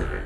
हैं।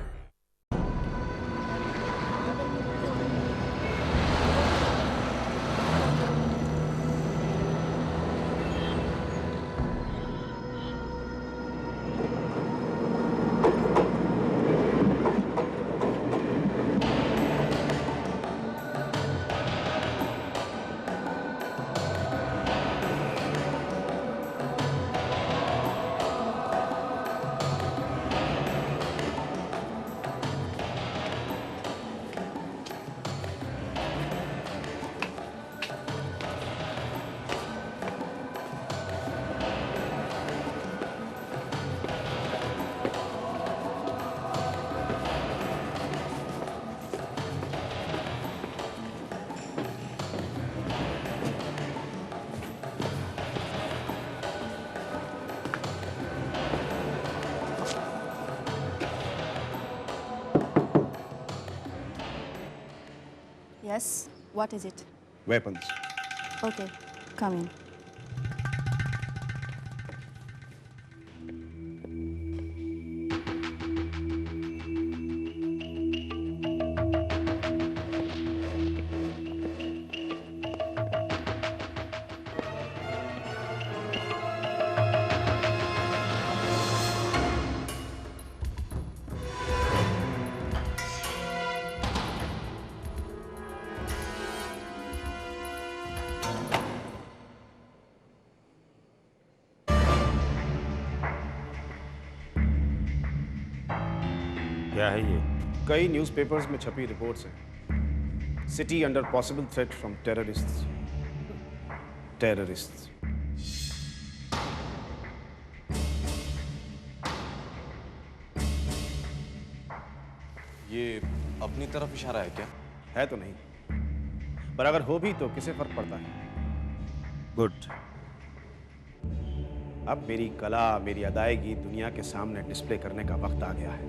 Yes, what is it? Weapons. Okay, come in. क्या है ये? कई न्यूज़पेपर्स में छपी रिपोर्ट्स हैं। City under possible threat from terrorists. ये अपनी तरफ इशारा है क्या? है तो नहीं, पर अगर हो भी तो किसे फर्क पड़ता है। गुड। अब मेरी कला, मेरी अदायगी दुनिया के सामने डिस्प्ले करने का वक्त आ गया है।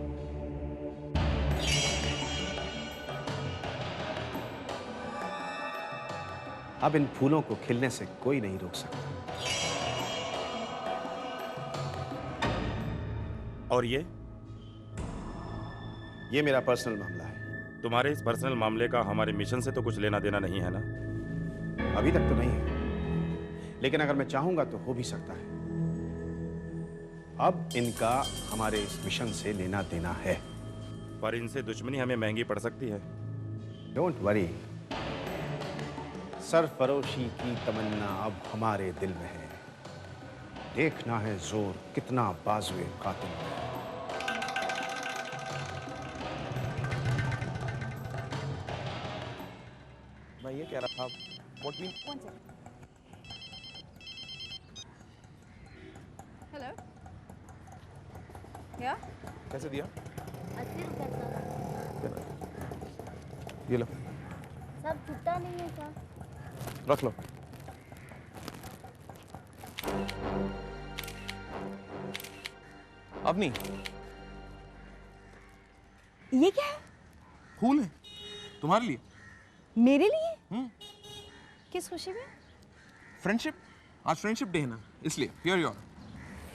अब इन फूलों को खिलने से कोई नहीं रोक सकता। और ये मेरा पर्सनल मामला है। तुम्हारे इस पर्सनल मामले का हमारे मिशन से तो कुछ लेना देना नहीं है ना? अभी तक तो नहीं है, लेकिन अगर मैं चाहूंगा तो हो भी सकता है। अब इनका हमारे इस मिशन से लेना देना है। पर इनसे दुश्मनी हमें महंगी पड़ सकती है। डोंट वरी, सरफरोशी की तमन्ना अब हमारे दिल में है। देखना है जोर कितना बाजुए कातिल है। मैं ये कह रहा था, what we... One second. Hello? Yeah? कैसे दिया? 80 रुपए सर। ये लो, सब छुट्टा नहीं है सर। रख लो। अब नहीं, ये क्या है? फूल है तुम्हारे लिए। मेरे लिए? किस खुशी में? फ्रेंडशिप, आज फ्रेंडशिप डे है ना, इसलिए here you are.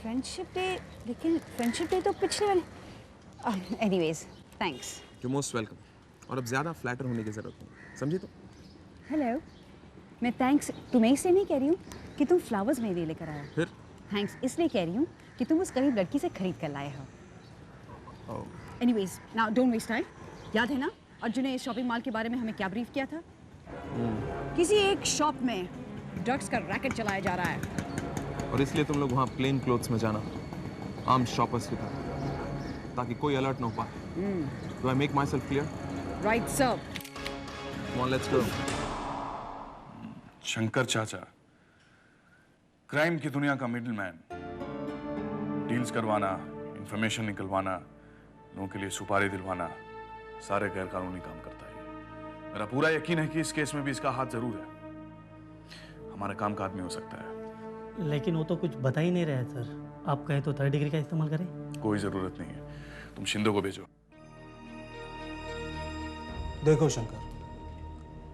Friendship day? लेकिन फ्रेंडशिप डे तो पिछले वाले। Anyways, thanks. You most welcome. और अब ज्यादा फ्लैटर होने की जरूरत नहीं, समझे तो? हेलो, मैं थैंक्स तुम्हें इसलिए नहीं कह रही हूँ कि तुम फ्लावर्स मेरे लिए लेकर आए हो। फिर? थैंक्स इसलिए कह रही हूँ कि तुम उस गरीब लड़की से खरीद कर लाए हो। Anyways, now don't waste time. याद है ना अर्जुन ने इस शॉपिंग मॉल के बारे में हमें क्या ब्रीफ किया था? किसी एक शॉप में ड्रग्स का रैकेट चलाया जा रहा है। और इसलिए तुम लोग वहाँ प्लेन क्लोथ्स में जाना, आम शॉपर्स की तरह, ताकि कोई अलर्ट ना हो पाए। Do I make my self clear? Right sir. Come on, let's go. Shankar चाचा, क्राइम की दुनिया का मिडलमैन, डील्स करवाना, इंफॉर्मेशन निकलवाना, लोगों के लिए सुपारी दिलवाना, सारे गैर कानूनी काम करता है। मेरा पूरा यकीन है कि इस केस में भी इसका हाथ जरूर है। हमारा काम का आदमी हो सकता है। लेकिन वो तो कुछ बता ही नहीं रहा है सर। आप कहें तो 3rd डिग्री का इस्तेमाल करें? कोई जरूरत नहीं है, तुम शिंदे को भेजो। देखो शंकर,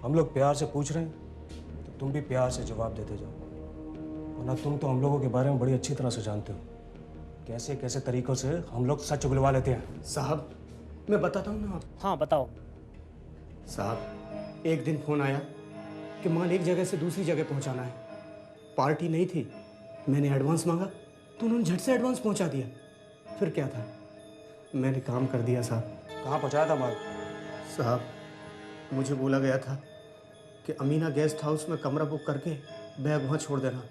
हम लोग प्यार से पूछ रहे हैं तो तुम भी प्यार से जवाब देते जाओ, वरना तुम तो हम लोगों के बारे में बड़ी अच्छी तरह से जानते हो। कैसे कैसे तरीकों से हम लोग सच उगलवा लेते हैं। साहब, मैं बताता हूँ ना आप। हाँ बताओ। साहब, एक दिन फोन आया कि माल एक जगह से दूसरी जगह पहुंचाना है। पार्टी नहीं थी, मैंने एडवांस मांगा तो उन्होंने झट से एडवांस पहुंचा दिया। फिर क्या था, मैंने काम कर दिया साहब। कहाँ पहुंचाया था माल? साहब, मुझे बोला गया था कि अमीना गेस्ट हाउस में कमरा बुक करके बैग वहाँ छोड़ देना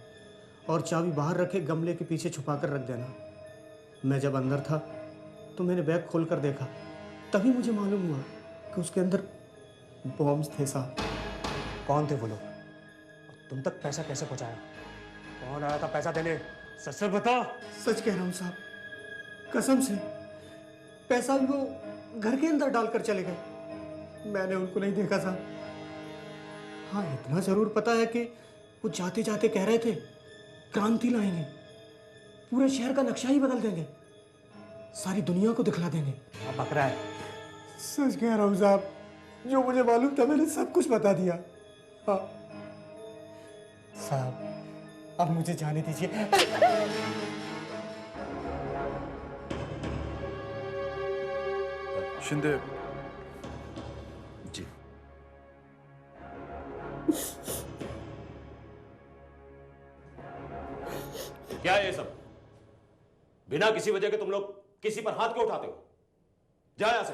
और चाबी बाहर रखे गमले के पीछे छुपा कर रख देना। मैं जब अंदर था तो मैंने बैग खोल कर देखा, तभी मुझे मालूम हुआ कि उसके अंदर बॉम्ब्स थे साहब। कौन थे वो लोग? तुम तक पैसा कैसे पहुंचाया? कौन आया था पैसा देने? सच सच बता। सच कह रहा हूँ साहब, कसम से। पैसा भी वो घर के अंदर डालकर चले गए, मैंने उनको नहीं देखा साहब। हाँ, इतना जरूर पता है कि वो जाते जाते कह रहे थे क्रांति लाएंगे, पूरे शहर का नक्शा ही बदल देंगे, सारी दुनिया को दिखला देंगे। अब बक रहा है। सच कह रहा हूँ साहब, जो मुझे मालूम था मैंने सब कुछ बता दिया। हाँ साहब, अब मुझे जाने दीजिए। शिंदे जी। क्या है ये सब? बिना किसी वजह के तुम लोग किसी पर हाथ क्यों उठाते हो? जाओ यहां से।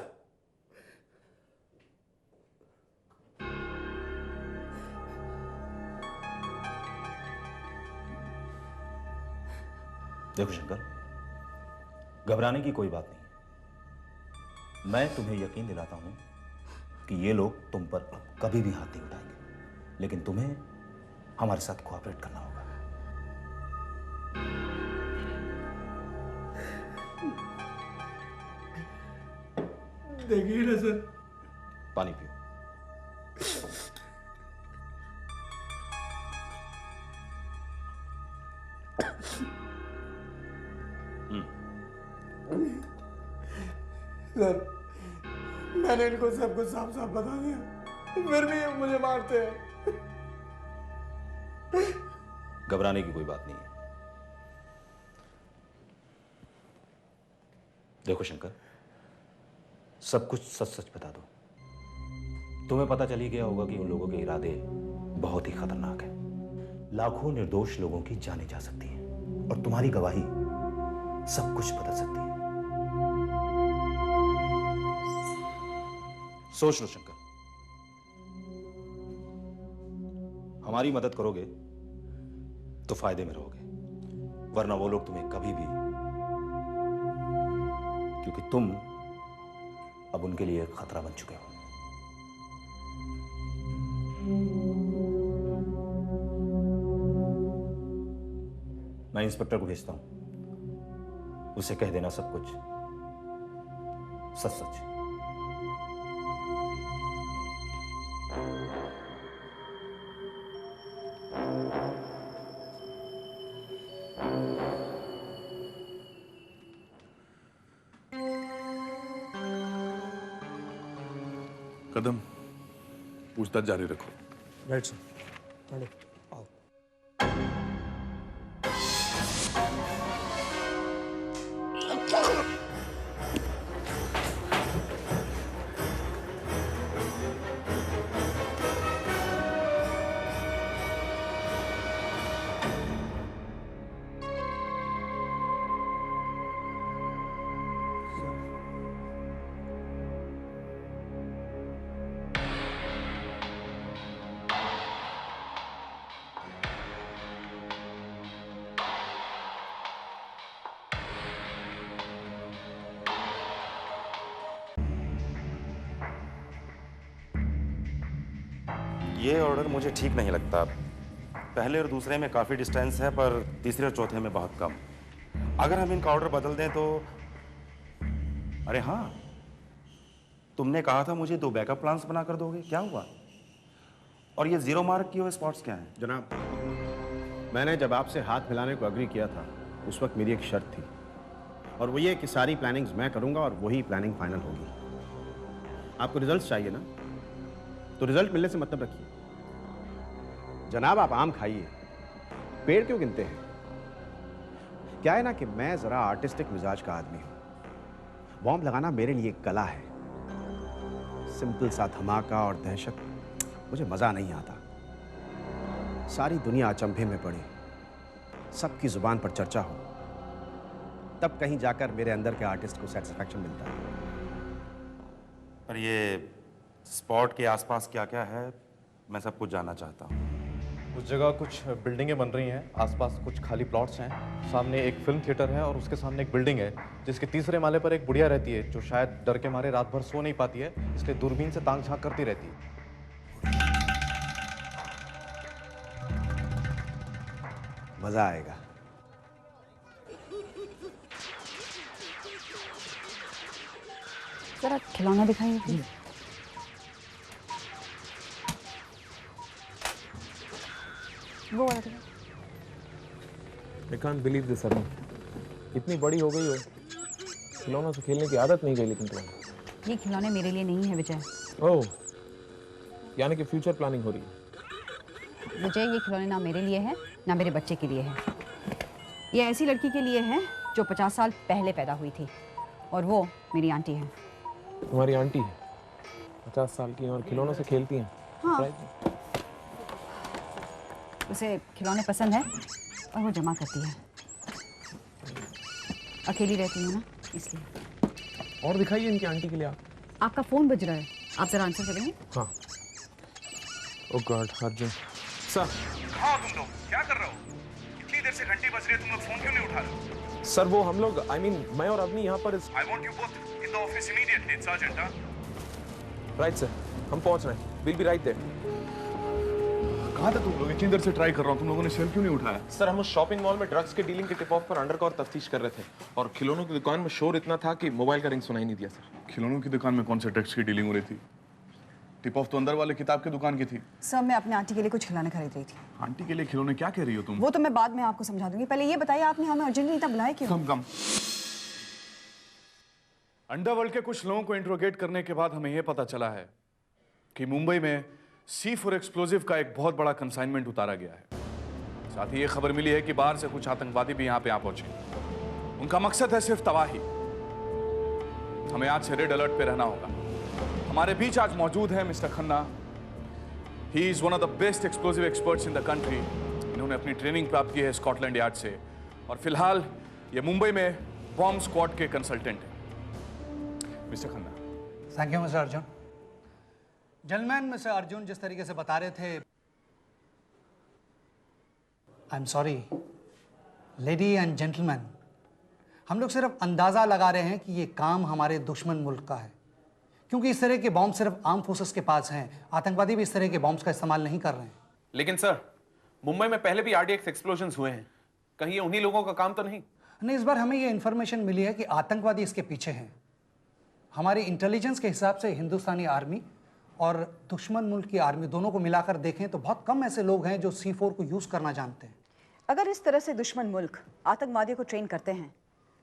देखो शंकर, घबराने की कोई बात नहीं। मैं तुम्हें यकीन दिलाता हूं कि ये लोग तुम पर अब कभी भी हाथ नहीं उठाएंगे, लेकिन तुम्हें हमारे साथ कोऑपरेट करना होगा। देखिए ना सर। पानी पियो। सर, मैंने इनको सब कुछ साफ साफ बता दिया, फिर भी ये मुझे मारते हैं। घबराने की कोई बात नहीं है। देखो शंकर, सब कुछ सच सच बता दो। तुम्हें पता चल ही गया होगा कि उन लोगों के इरादे बहुत ही खतरनाक हैं। लाखों निर्दोष लोगों की जानें जा सकती हैं और तुम्हारी गवाही सब कुछ बदल सकती है। सोच लो शंकर, हमारी मदद करोगे तो फायदे में रहोगे, वरना वो लोग तुम्हें कभी भी, क्योंकि तुम अब उनके लिए खतरा बन चुके हो। मैं इंस्पेक्टर को भेजता हूं, उसे कह देना सब कुछ सच सच। कदम, पूछताछ जारी रखो। Right sir. चलो आओ। ये ऑर्डर मुझे ठीक नहीं लगता। पहले और दूसरे में काफ़ी डिस्टेंस है, पर तीसरे और चौथे में बहुत कम। अगर हम इनका ऑर्डर बदल दें तो। अरे हाँ, तुमने कहा था मुझे 2 बैकअप प्लान्स बना कर दोगे, क्या हुआ? और ये 0 मार्क की हुए स्पॉट्स क्या हैं? जनाब, मैंने जब आपसे हाथ मिलाने को एग्री किया था, उस वक्त मेरी एक शर्त थी, और वो ये कि सारी प्लानिंग्स मैं करूंगा और वही प्लानिंग फाइनल होगी। आपको रिजल्ट्स चाहिए ना, तो रिजल्ट मिलने से मतलब रखिए। जनाब, आप आम खाइए, पेड़ क्यों गिनते हैं? क्या है ना कि मैं जरा आर्टिस्टिक मिजाज का आदमी हूं। बॉम्ब लगाना मेरे लिए कला है, सिंपल सा धमाका और दहशत मुझे मज़ा नहीं आता। सारी दुनिया अचंभे में पड़ी, सबकी ज़ुबान पर चर्चा हो, तब कहीं जाकर मेरे अंदर के आर्टिस्ट को सेटिस्फैक्शन मिलता है। पर ये स्पॉट के आसपास क्या क्या है, मैं सब कुछ जानना चाहता हूँ। उस जगह कुछ बिल्डिंगें बन रही हैं, आसपास कुछ खाली प्लॉट्स हैं, सामने एक फिल्म थिएटर है और उसके सामने एक बिल्डिंग है जिसके तीसरे माले पर एक बुढ़िया रहती है जो शायद डर के मारे रात भर सो नहीं पाती है, इसलिए दूरबीन से ताक झांक करती रहती है। मज़ा आएगा। जरा खिलौना दिखाइए प्लीज। वो वाला दिखाइए। I can't believe this, Arun. इतनी बड़ी हो गई हो, खिलौनों से खेलने की आदत नहीं गई लेकिन तुम्हें। ये खिलौने मेरे लिए नहीं है विजय। ओह, यानी कि फ्यूचर प्लानिंग हो रही है। विजय, ये खिलौने ना मेरे लिए है ना मेरे बच्चे के लिए है। ये ऐसी लड़की के लिए है जो 50 साल पहले पैदा हुई थी, और वो मेरी आंटी है। तुम्हारी आंटी है 50 साल की और खिलौनों से खेलती हैं। हाँ। उसे खिलौने पसंद है और वो जमा करती है। अकेली रहती है ना, इसलिए। और दिखाइए इनकी आंटी के लिए आप। आपका फोन बज रहा है, आप जरा आंसर करेंगे? हाँ। ओह गॉड, अर्जुन सर। हाँ, तुम लोग क्या कर रहे हो? इतनी देर से घंटी बज रही है, तुम लोग फोन क्यों नहीं उठा रहे? सर वो हम लोग मैं और अवनी यहाँ पर I want you both in the office immediately, Sergeant. Right sir, हम पहुँच रहे हैं। We'll be right there. कहाँ थे तुम लोग? इतनी देर से ट्राई कर रहा हूँ, तुम लोगों ने सेल क्यों नहीं उठाया? सर हम उस शॉपिंग मॉल में ड्रग्स के डीलिंग के टिप ऑफ पर अंडरकवर तफ्तीश कर रहे थे और खिलौनों की दुकान में शोर इतना था कि मोबाइल का रिंग सुनाई नहीं दिया सर। खिलौनों की दुकान में कौन से ड्रग्स की डीलिंग हो रही थी? टिप ऑफ तो अंदर वाले किताब की दुकान की थी। सर, मैं अपने आंटी के लिए कुछ खिलौने खरीद रही थी। आंटी के लिए खिलौने क्या कह रही हो तुम? वो तो मैं बाद में आपको समझा दूंगी, पहले ये बताइए आपने हमें अर्जेंटली इतना बुलाया क्यों? कम अंडरवर्ल्ड के कुछ लोगों को इंट्रोगेट करने के बाद हमें यह पता चला है कि मुंबई में C4 एक्सप्लोजिव का एक बहुत बड़ा कंसाइनमेंट उतारा गया है। साथ ही ये खबर मिली है कि बाहर से कुछ आतंकवादी भी यहाँ पे आ पहुंचे। उनका मकसद है सिर्फ तबाही। हमें आज से रेड अलर्ट पे रहना होगा। हमारे बीच आज मौजूद है mister Khanna. He is one of the best explosive experts in the country. इन्होंने अपनी ट्रेनिंग प्राप्त की है स्कॉटलैंड यार्ड से और फिलहाल ये मुंबई में बॉम्ब स्क्वाड के कंसल्टेंट हैं। Mister Khanna. Thank you mister Arjun. Gentleman, mister Arjun जिस तरीके से बता रहे थे, I am sorry lady and gentleman, हम लोग सिर्फ अंदाज़ा लगा रहे हैं कि ये काम हमारे दुश्मन मुल्क का है, क्योंकि इस तरह के बॉम्ब सिर्फ आर्म फोर्सेस के पास हैं। आतंकवादी भी इस तरह के बॉम्ब्स का इस्तेमाल नहीं कर रहे हैं। लेकिन सर, मुंबई में पहले भी RDX एक्सप्लोजन्स हुए हैं, कहीं ये उन्हीं लोगों का काम तो नहीं? नहीं, इस बार हमें ये इन्फॉर्मेशन मिली है कि आतंकवादी इसके पीछे हैं। हमारी इंटेलिजेंस के हिसाब से हिंदुस्तानी आर्मी और दुश्मन मुल्क की आर्मी दोनों को मिलाकर देखें तो बहुत कम ऐसे लोग हैं जो C4 को यूज़ करना जानते हैं। अगर इस तरह से दुश्मन मुल्क आतंकवादियों को ट्रेन करते हैं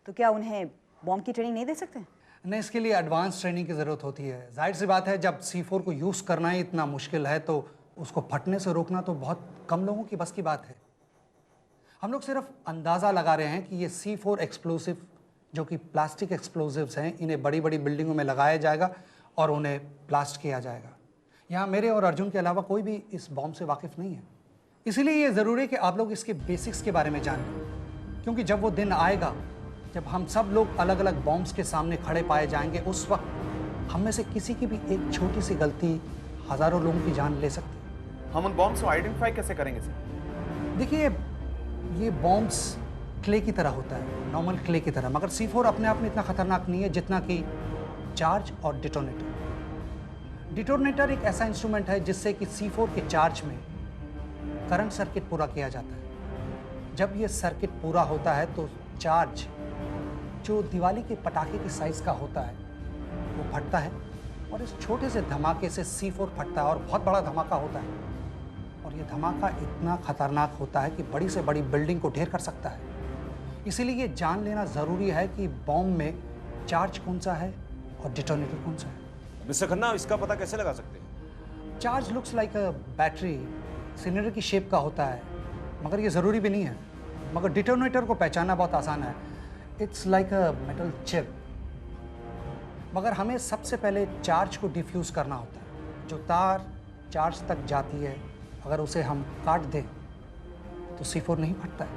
तो क्या उन्हें बॉम्ब की ट्रेनिंग नहीं दे सकते? नहीं, इसके लिए एडवांस ट्रेनिंग की ज़रूरत होती है। जाहिर सी बात है, जब C4 को यूज़ करना ही इतना मुश्किल है तो उसको फटने से रोकना तो बहुत कम लोगों की बस की बात है। हम लोग सिर्फ अंदाज़ा लगा रहे हैं कि ये C4 एक्सप्लोसिव जो कि प्लास्टिक एक्सप्लोजिव्स हैं, इन्हें बड़ी बड़ी बिल्डिंगों में लगाया जाएगा और उन्हें ब्लास्ट किया जाएगा। यहाँ मेरे और अर्जुन के अलावा कोई भी इस बॉम्ब से वाकिफ़ नहीं है। इसीलिए ये ज़रूरी है कि आप लोग इसके बेसिक्स के बारे में जानें, क्योंकि जब वो दिन आएगा जब हम सब लोग अलग अलग बॉम्ब्स के सामने खड़े पाए जाएंगे, उस वक्त हम में से किसी की भी एक छोटी सी गलती हज़ारों लोगों की जान ले सकती है। हम उन बॉम्ब्स को आइडेंटिफाई कैसे करेंगे सर? देखिए, ये बॉम्ब्स क्ले की तरह होता है, नॉर्मल क्ले की तरह, मगर C4 अपने आप में इतना खतरनाक नहीं है जितना कि चार्ज और डिटोनेटर। डिटोनेटर एक ऐसा इंस्ट्रूमेंट है जिससे कि C4 के चार्ज में करंट सर्किट पूरा किया जाता है। जब ये सर्किट पूरा होता है तो चार्ज जो दिवाली के पटाखे की साइज़ का होता है वो फटता है और इस छोटे से धमाके से C4 फटता है और बहुत बड़ा धमाका होता है। और ये धमाका इतना खतरनाक होता है कि बड़ी से बड़ी बिल्डिंग को ढेर कर सकता है। इसीलिए ये जान लेना ज़रूरी है कि बॉम्ब में चार्ज कौन सा है और डिटोनेटर कौन सा है। मिस्टर खन्ना, इसका पता कैसे लगा सकते हैं? Charge looks like a battery, cylinder की शेप का होता है, मगर ये ज़रूरी भी नहीं है। मगर डिटोनेटर को पहचानना बहुत आसान है। It's like a metal chip. मगर हमें सबसे पहले चार्ज को डिफ्यूज़ करना होता है। जो तार चार्ज तक जाती है, अगर उसे हम काट दें तो C4 नहीं फटता है।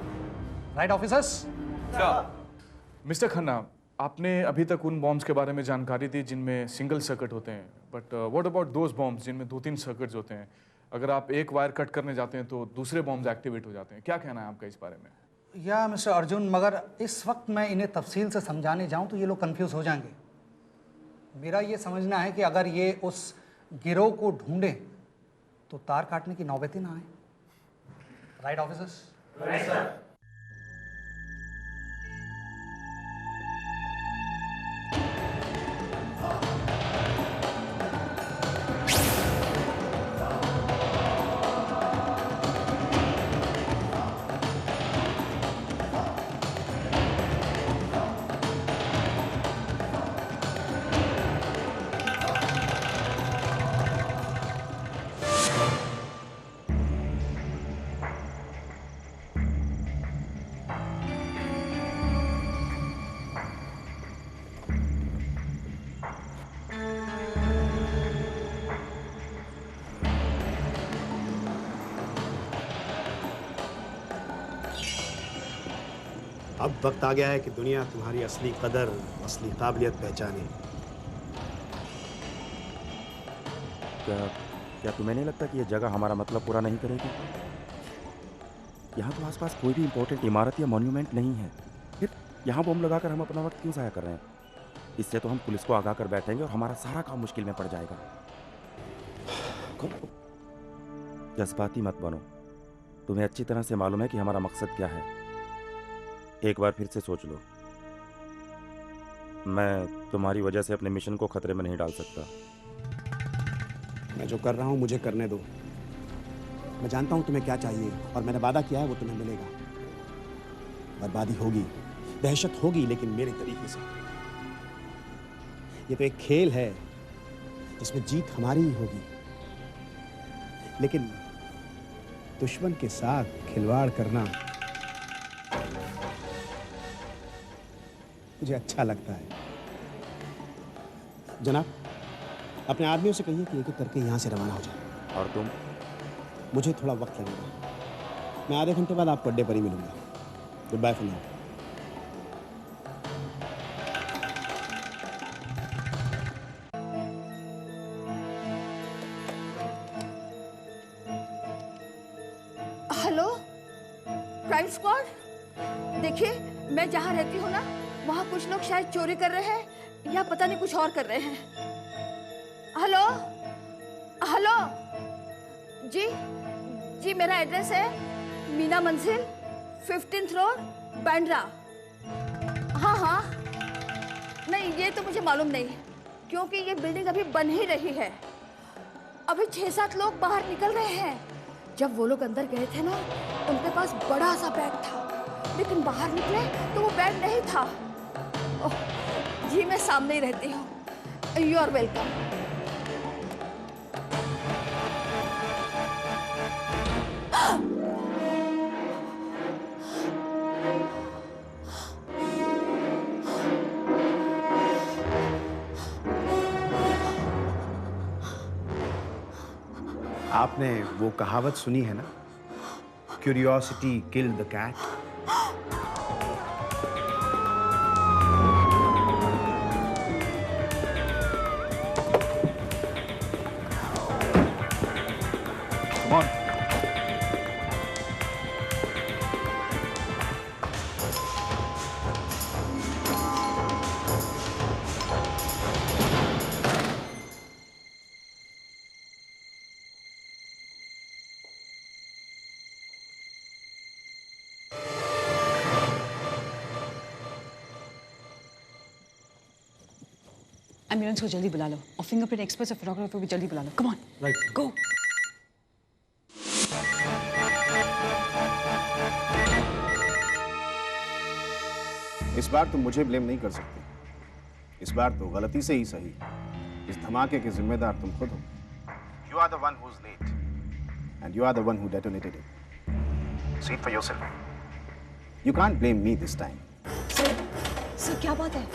Right officers? मिस्टर खन्ना, आपने अभी तक उन बॉम्ब्स के बारे में जानकारी दी जिनमें सिंगल सर्किट होते हैं, but what about those bombs जिनमें 2-3 सर्किट्स होते हैं? अगर आप एक वायर कट करने जाते हैं तो दूसरे बॉम्ब्स एक्टिवेट हो जाते हैं। क्या कहना है आपका इस बारे में? या मिस्टर अर्जुन, मगर इस वक्त मैं इन्हें तफसील से समझाने जाऊं तो ये लोग कंफ्यूज हो जाएंगे। मेरा ये समझना है कि अगर ये उस गिरोह को ढूंढें तो तार काटने की नौबत ही ना आए। Right officers? Right sir. अब वक्त आ गया है कि दुनिया तुम्हारी असली कदर, असली काबिलियत पहचाने। क्या तुम्हें नहीं लगता कि यह जगह हमारा मतलब पूरा नहीं करेगी? यहाँ तो आसपास कोई भी इंपॉर्टेंट इमारत या मॉन्यूमेंट नहीं है, फिर यहाँ बम लगाकर हम अपना वक्त क्यों ज़ाया कर रहे हैं? इससे तो हम पुलिस को आगाह कर बैठेंगे और हमारा सारा काम मुश्किल में पड़ जाएगा। जज्बाती मत बनो, तुम्हें अच्छी तरह से मालूम है कि हमारा मकसद क्या है। एक बार फिर से सोच लो। मैं तुम्हारी वजह से अपने मिशन को खतरे में नहीं डाल सकता। मैं जो कर रहा हूँ मुझे करने दो। मैं जानता हूँ तुम्हें क्या चाहिए और मैंने वादा किया है वो तुम्हें मिलेगा। बर्बादी होगी, दहशत होगी, लेकिन मेरे तरीके से। ये तो एक खेल है जिसमें जीत हमारी ही होगी, लेकिन दुश्मन के साथ खिलवाड़ करना मुझे अच्छा लगता है। जनाब, अपने आदमियों से कहिए कि एक एक करके यहाँ से रवाना हो जाए। और तुम? मुझे थोड़ा वक्त लगेगा। मैं आधे घंटे बाद आपको अड्डे पर ही मिलूंगा। Good bye for now. Hello, crime squad. देखिए, मैं जहाँ रहती हूँ ना, वहाँ कुछ लोग शायद चोरी कर रहे हैं या पता नहीं कुछ और कर रहे हैं। हेलो हेलो जी जी, मेरा एड्रेस है मीना मंजिल, 15th रोड, बांद्रा। हाँ हाँ, नहीं ये तो मुझे मालूम नहीं, क्योंकि ये बिल्डिंग अभी बन ही रही है। अभी 6-7 लोग बाहर निकल रहे हैं। जब वो लोग अंदर गए थे ना, उनके पास बड़ा सा बैग था, लेकिन बाहर निकले तो वो बैग नहीं था। ओह जी, मैं सामने ही रहती हूँ। You are welcome. आपने वो कहावत सुनी है ना, curiosity killed the cat. Ambulance को जल्दी बुला लो और फिंगरप्रिंट एक्सपर्ट और फोटोग्राफर भी जल्दी बुला लो। कम ऑन, राइट, गो। इस बार तुम मुझे ब्लेम नहीं कर सकते। इस बार तो गलती से ही सही, इस धमाके के जिम्मेदार तुम खुद हो। You are the one who's late, and you are the one who detonated it. See it for yourself. You can't blame me this time. Sir, क्या बात है?